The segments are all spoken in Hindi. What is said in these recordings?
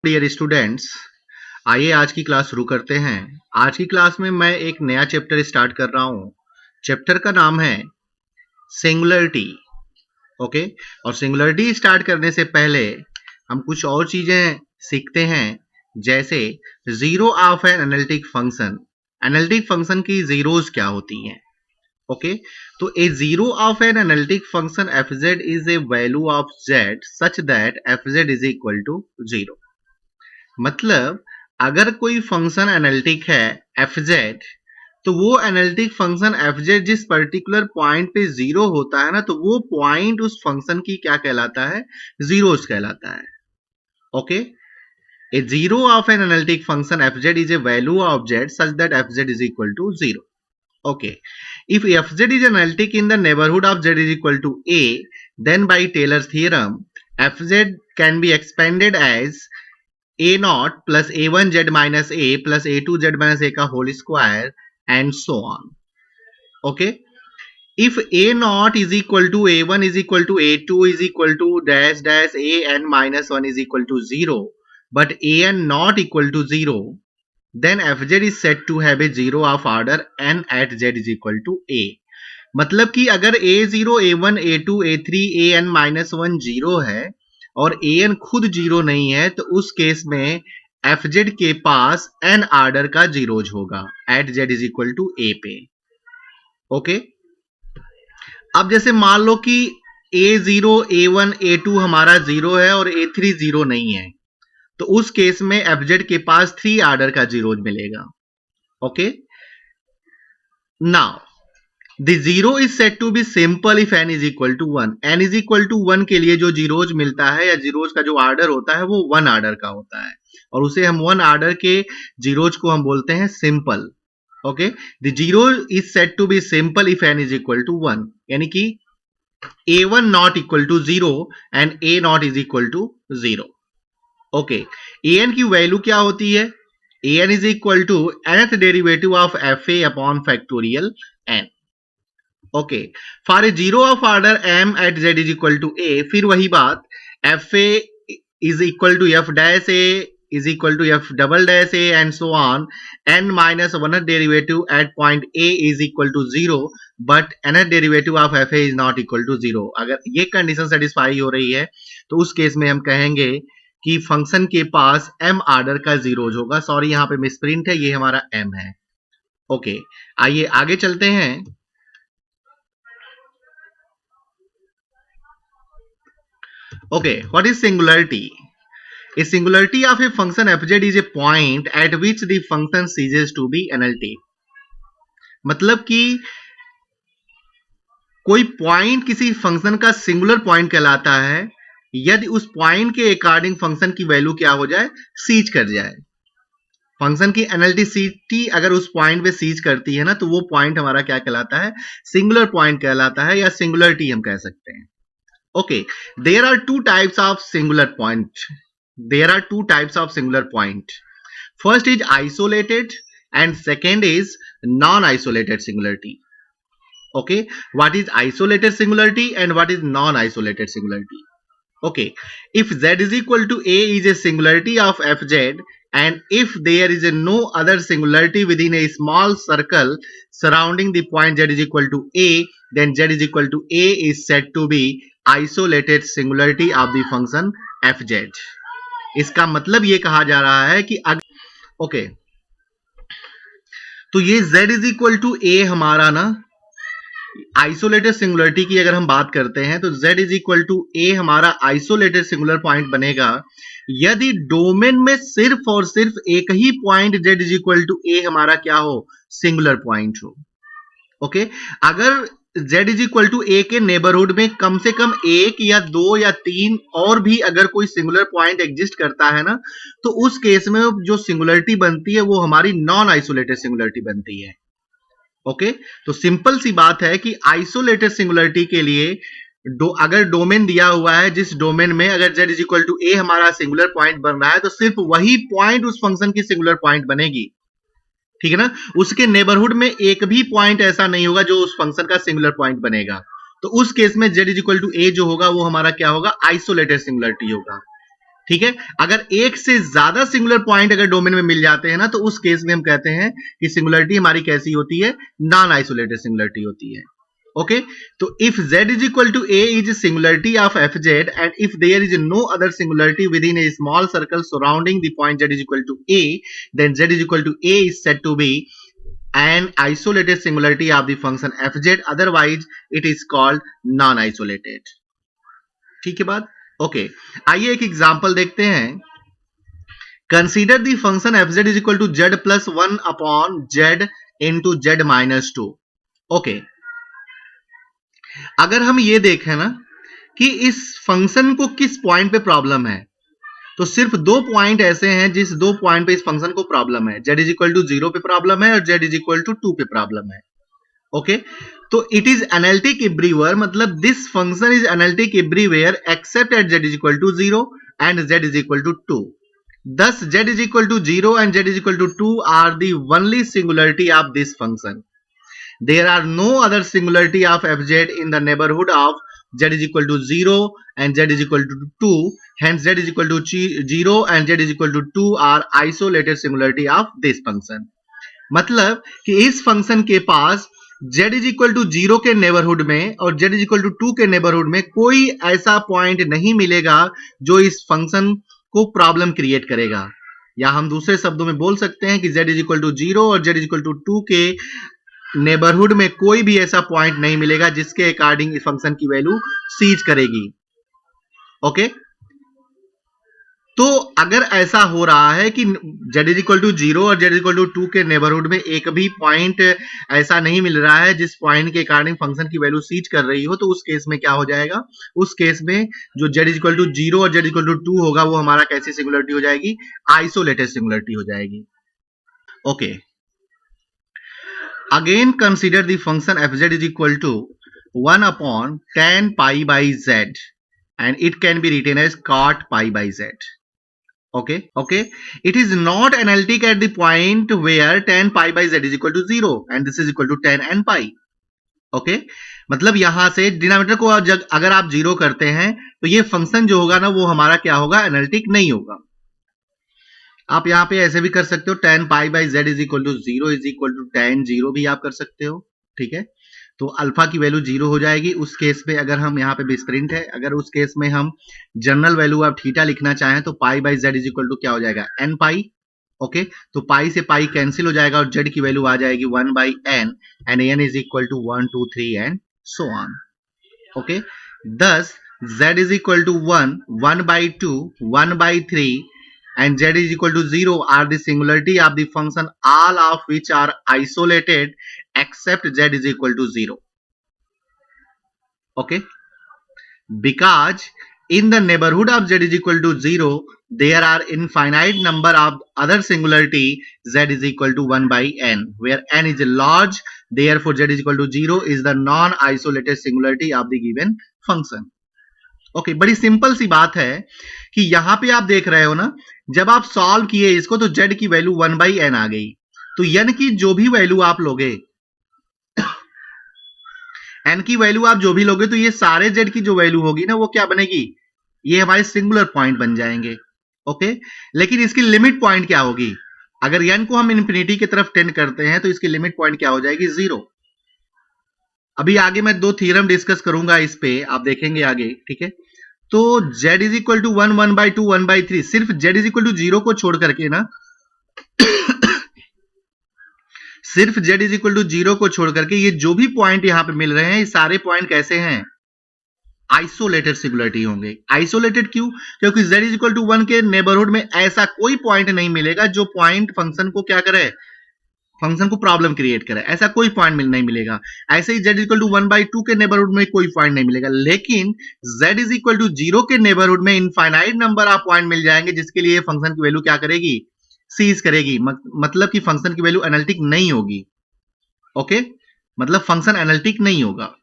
डियर स्टूडेंट्स, आइए आज की क्लास शुरू करते हैं। आज की क्लास में मैं एक नया चैप्टर स्टार्ट कर रहा हूँ। चैप्टर का नाम है सिंगुलरिटी। ओके, और सिंगुलरिटी स्टार्ट करने से पहले हम कुछ और चीजें सीखते हैं, जैसे zero of an analytic function. Analytic function की जीरोज क्या होती हैं? ओके, तो a zero of an analytic function F Z is a value of Z such that F Z is equal to zero. मतलब अगर कोई फंक्शन एनालिटिक है एफ जेड, तो वो एनालिटिक फंक्शन एफ जेड जिस पर्टिकुलर पॉइंट पे जीरो होता है ना, तो वो पॉइंट उस फंक्शन की क्या कहलाता है? जीरोस कहलाता है। Okay, a zero of an analytic function F Z is a value of Z such that F Z is equal to zero. Okay, if fz is analytic in the neighborhood of z is equal to a, then by Taylor's theorem, fz can be expanded as a naught plus a1 z minus a plus a2 z minus a का whole square and so on. Okay, if a naught is equal to a1 is equal to a2 is equal to dash dash a n minus 1 is equal to 0, but a n not equal to 0, then fz is said to have a zero of order n at z is equal to a। मतलब कि अगर a0, a1, a2, a3, an minus 1 zero है और an खुद जीरो नहीं है, तो उस केस में fz के पास n ऑर्डर का जीरोज होगा at z is equal to a पे। ओके, अब जैसे मान लो कि a0, a1, a2 हमारा जीरो है और a3 जीरो नहीं है, तो उस केस में fz के पास 3 ऑर्डर का जीरोज मिलेगा। Okay, now the zero is set to be simple if n is equal to 1। n is equal to 1 के लिए जो जीरोज मिलता है या जीरोज का जो ऑर्डर होता है वो 1 ऑर्डर का होता है, और उसे हम 1 ऑर्डर के जीरोज को हम बोलते हैं simple. Okay, the zero is set to be simple if n is equal to 1, यानी कि a1 not equal to 0 and a naught is equal to 0। Okay, an की वैल्यू क्या होती है? an is equal to nth derivative of fa upon factorial n। Okay, for a zero of order m at z is equal to a, फिर वही बात, fa is equal to f dash a is equal to f double dash a and so on, n minus 1th derivative at point a is equal to 0, but nth derivative of fa is not equal to 0। अगर ये कंडीशन सेटिस्फाई हो रही है तो उस केस में हम कहेंगे कि फंक्शन के पास m ऑर्डर का जीरोज होगा। सॉरी, यहां पे मिसप्रिंट है, ये हमारा m है। ओके, आइए आगे चलते हैं। Okay, what is singularity? A singularity of a function fz is a point at which the function ceases to be analytic। मतलब कि कोई पॉइंट किसी फंक्शन का सिंगुलर पॉइंट कहलाता है यदि उस पॉइंट के अकॉर्डिंग फंक्शन की वैल्यू क्या हो जाए? सीज कर जाए। फंक्शन की एनालिटिसिटी अगर उस पॉइंट पे सीज करती है ना, तो वो पॉइंट हमारा क्या कहलाता है? सिंगुलर पॉइंट कहलाता है, या सिंगुलरिटी हम कह सकते हैं। Okay, there are two types of singular point. There are two types of singular point. First is isolated and second is non isolated singularity. Okay, what is isolated singularity and what is non-isolated singularity? Okay, if z is equal to a is a singularity of fz, and if there is no other singularity within a small circle surrounding the point z is equal to a, then z is equal to a is said to be isolated singularity of the function fz। इसका मतलब ये कहा जा रहा है कि ओके, तो ये z is equal to a हमारा ना आइसोलेटेड सिंगुलरिटी की अगर हम बात करते हैं, तो z is equal to a हमारा आइसोलेटेड सिंगुलर पॉइंट बनेगा यदि डोमेन में सिर्फ और सिर्फ एक ही point z is equal to a हमारा क्या हो? सिंगुलर पॉइंट हो। ओके, अगर z is equal to a के नेबरहुड में कम से कम एक या दो या तीन और भी अगर कोई सिंगुलर पॉइंट एग्जिस्ट करता है ना, तो उस केस में जो सिंगुलरिटी बनती है वो हमारी नॉन आइसोलेटेड सिंगुलरिटी बनती है। ओके, तो सिंपल सी बात है कि आइसोलेटेड सिंगुलरिटी के लिए अगर डोमेन दिया हुआ है जिस डोमेन में अगर z is equal to a हमारा सिंगुलर पॉइंट बन रहा है, तो सिर्फ वही पॉइंट उस फंक्शन की सिंगुलर पॉइंट बनेगी। ठीक है ना, उसके नेबरहुड में एक भी पॉइंट ऐसा नहीं होगा जो उस फंक्शन का सिंगुलर पॉइंट बनेगा। तो उस केस में z is equal to a जो होगा वो हमारा क्या होगा? आइसोलेटेड सिंगुलरिटी होगा। ठीक है, अगर एक से ज्यादा सिंगुलर पॉइंट अगर डोमेन में मिल जाते हैं ना, तो उस केस में हम कहते हैं कि सिंगुलरिटी हमारी कैसी होती है, नॉन आइसोलेटेड सिंगुलरिटी होती है। ओके, तो if z is equal to a is singularity of fz and if there is no other singularity within a small circle surrounding the point z is equal to a, then z is equal to a is said to be an isolated singularity of the function fz, otherwise it is called non isolated। ठीक है बात, ओके आइए एक एग्जांपल देखते हैं। Consider the function fz is equal to z plus 1 upon z into z minus 2। Okay, अगर हम ये देखें ना कि इस फंक्शन को किस पॉइंट पे प्रॉब्लम है, तो सिर्फ दो पॉइंट ऐसे हैं जिस दो पॉइंट पे इस फंक्शन को प्रॉब्लम है, z इज इक्वल टू 0 पे प्रॉब्लम है और z इज इक्वल टू 2 पे प्रॉब्लम है। ओके, तो इट इज एनालिटिक एवरीवेयर, मतलब this function is analytic everywhere except at z is equal to 0 and z is equal to 2। thus z is equal to 0 and z is equal to 2 are the only singularity of this function. There are no other singularity of fz in the neighborhood of z is equal to 0 and z is equal to 2. Hence z is equal to 0 and z is equal to 2 are isolated singularity of this function. मतलब कि इस फंक्शन के पास z is equal to 0 के नेबरहुड में और z is equal to 2 के नेबरहुड में कोई ऐसा पॉइंट नहीं मिलेगा जो इस फंक्शन को प्रॉब्लम क्रिएट करेगा, या हम दूसरे शब्दों में बोल सकते हैं कि z is equal to 0 और z is equal to 2 के नेबरहुड में कोई भी ऐसा पॉइंट नहीं मिलेगा जिसके अकॉर्डिंग इस फंक्शन की वैल्यू सीज करेगी। ओके, तो अगर ऐसा हो रहा है कि z इज इक्वल टू 0 और z इज इक्वल टू 2 के नेबरहुड में एक भी पॉइंट ऐसा नहीं मिल रहा है जिस पॉइंट के अकॉर्डिंग फंक्शन की वैल्यू सीज कर रही हो, तो उस केस में क्या हो जाएगा, उस केस में जो z इज इक्वल टू 0 और z इज इक्वल टू 2 होगा वो हमारा कैसी सिंगुलरिटी हो जाएगी, आइसोलेटेड सिंगुलरिटी हो जाएगी। Okay, again consider the function fz is equal to 1 upon tan pi by z and it can be written as cot pi by z। okay, it is not analytic at the point where tan pi by z is equal to 0 and this is equal to tan n pi। okay, मतलब यहां से डिनोमिनेटर को अगर आप 0 करते हैं तो ये फंक्शन जो होगा ना वो हमारा क्या होगा, एनालिटिक नहीं होगा। आप यहां पे ऐसे भी कर सकते हो, tan pi by z is equal to 0 is equal to tan 0 भी आप कर सकते हो। ठीक है, तो अल्फा की वैल्यू 0 हो जाएगी उस केस में, अगर हम यहाँ पे बेस्प्रिंट है, अगर उस केस में हम जनरल वैल्यू आप थीटा लिखना चाहें तो pi by Z is equal to क्या हो जाएगा, एन पाई। ओके, तो पाई से पाई कैंसिल हो जाएगा और जेड की वैल्यू आ जाएगी 1 by N and N is equal to 1 2 3 and so on. Okay, thus z is equal to 1 1 by 2 1 by 3 and z is equal to 0 are the singularity of the function, all of which are isolated except z is equal to 0। okay, because in the neighborhood of z is equal to 0 there are infinite number of other singularity z is equal to 1 by n where n is large, therefore z is equal to 0 is the non isolated singularity of the given function। Okay, बड़ी सिंपल सी बात है कि यहां पे आप देख रहे हो ना, जब आप सॉल्व किए इसको तो z की वैल्यू 1 बाई एन आ गई, तो n की जो भी वैल्यू आप लोगे n की वैल्यू आप जो भी लोगे तो ये सारे z की जो वैल्यू होगी ना वो क्या बनेगी, ये हमारे सिंगुलर पॉइंट बन जाएंगे। ओके, लेकिन इसकी लिमिट पॉइंट क्या होगी, अगर n को हम इन्फिनिटी की तरफ टेंड करते हैं तो इसकी लिमिट पॉइंट क्या हो जाएगी, 0। अभी आगे मैं 2 थ्योरम डिस्कस करूंगा इस पे, आप देखेंगे आगे। ठीक है, तो z is equal to 1 1 by 2 1 by 3, सिर्फ z इज इक्वल टू 0 को छोड़ करके ना सिर्फ z इज इक्वल टू 0 को छोड़ करके ये जो भी पॉइंट यहां पे मिल रहे हैं ये सारे पॉइंट कैसे हैं, आइसोलेटेड सिंगुलरिटी होंगे। आइसोलेटेड क्यों, क्योंकि z इज इक्वल टू 1 के नेबरहुड में ऐसा कोई पॉइंट नहीं मिलेगा जो पॉइंट फंक्शन को क्या करे, फंक्शन को प्रॉब्लम क्रिएट करे, ऐसा कोई पॉइंट नहीं मिलेगा। ऐसे ही z इक्वल टू 1 बाई 2 के नेबरहुड में कोई पॉइंट नहीं मिलेगा, लेकिन z इज इक्वल टू 0 के नेबरहुड में इनफाइनाइट नंबर ऑफ पॉइंट मिल जाएंगे जिसके लिए फंक्शन की वैल्यू क्या करेगी, सीज करेगी, मतलब कि फंक्शन की वैल्यू एनालिटिक नहीं होगी। ओके, मतलब फंक्शन एनालिटिक नहीं होगा।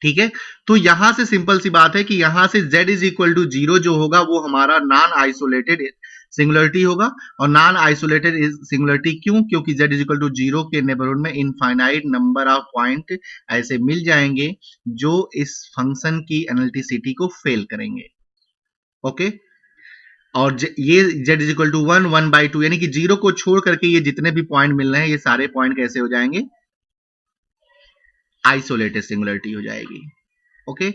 ठीक है, तो यहां से सिंपल सी बात है कि यहां से z इज इक्वल टू 0 जो होगा वो हमारा नॉन आइसोलेटेड सिंगुलरिटी होगा, और नॉन आइसोलेटेड सिंगुलरिटी क्यों, क्योंकि z इज इक्वल टू 0 के नेबरहुड में इनफाइनाइट नंबर ऑफ पॉइंट ऐसे मिल जाएंगे जो इस फंक्शन की एनालिटिसिटी को फेल करेंगे। ओके, और ये z इज इक्वल टू 1/2, यानी कि जीरो को छोड़ करके ये जितने भी पॉइंट मिल रहे हैं ये सारे पॉइंट कैसे हो जाएंगे, आइसोलेटेड सिंगुलरिटी हो जाएगी। ओके